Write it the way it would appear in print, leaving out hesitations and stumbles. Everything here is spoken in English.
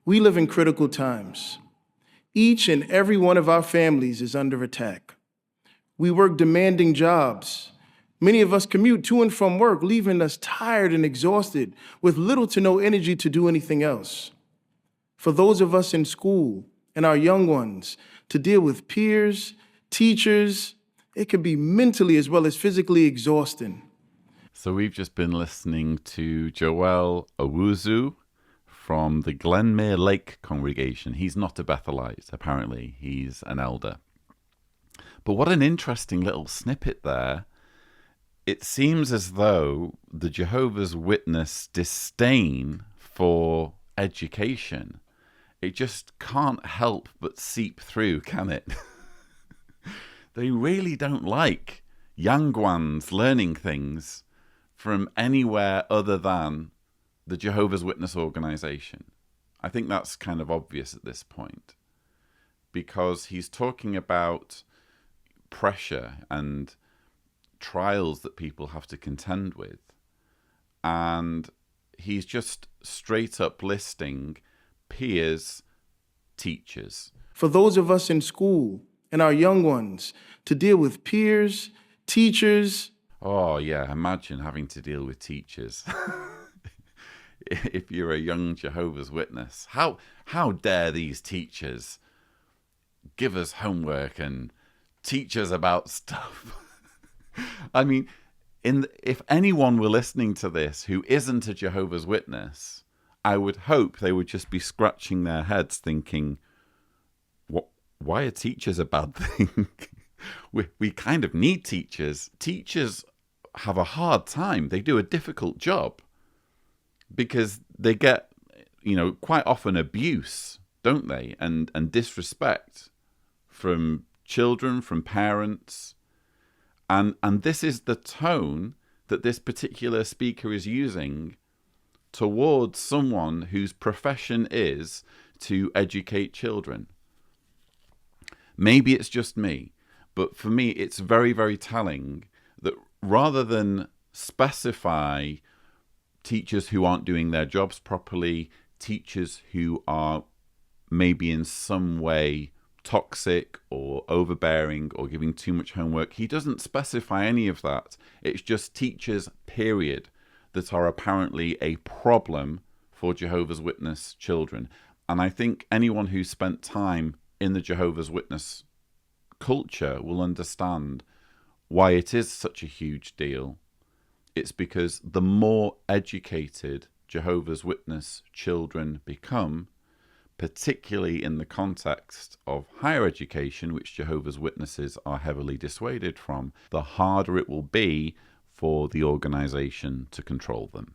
We live in critical times. Each and every one of our families is under attack. We work demanding jobs. Many of us commute to and from work, leaving us tired and exhausted with little to no energy to do anything else. For those of us in school and our young ones, to deal with peers, teachers, it can be mentally as well as physically exhausting. So we've just been listening to Joel Owuzu from the Glenmere Lake congregation. He's not a Bethelite, apparently. He's an elder. But what an interesting little snippet there. It seems as though the Jehovah's Witness disdain for education, it just can't help but seep through, can it? They really don't like young ones learning things from anywhere other than the Jehovah's Witness organization. I think that's kind of obvious at this point, because he's talking about pressure and trials that people have to contend with. And he's just straight up listing peers, teachers. For those of us in school and our young ones, to deal with peers, teachers. Oh, yeah, imagine having to deal with teachers. If you're a young Jehovah's Witness, how dare these teachers give us homework and teach us about stuff? I mean, if anyone were listening to this who isn't a Jehovah's Witness, I would hope they would just be scratching their heads thinking, why are teachers a bad thing? we kind of need teachers. Teachers have a hard time. They do a difficult job because they get, quite often abuse, don't they? And disrespect from children, from parents. And this is the tone that this particular speaker is using towards someone whose profession is to educate children. Maybe it's just me, but for me, it's very, very telling that rather than specify teachers who aren't doing their jobs properly, teachers who are maybe in some way toxic or overbearing or giving too much homework, he doesn't specify any of that. It's just teachers, period, that are apparently a problem for Jehovah's Witness children. And I think anyone who's spent time in the Jehovah's Witness culture will understand why it is such a huge deal. It's because the more educated Jehovah's Witness children become, particularly in the context of higher education, which Jehovah's Witnesses are heavily dissuaded from, the harder it will be for the organization to control them.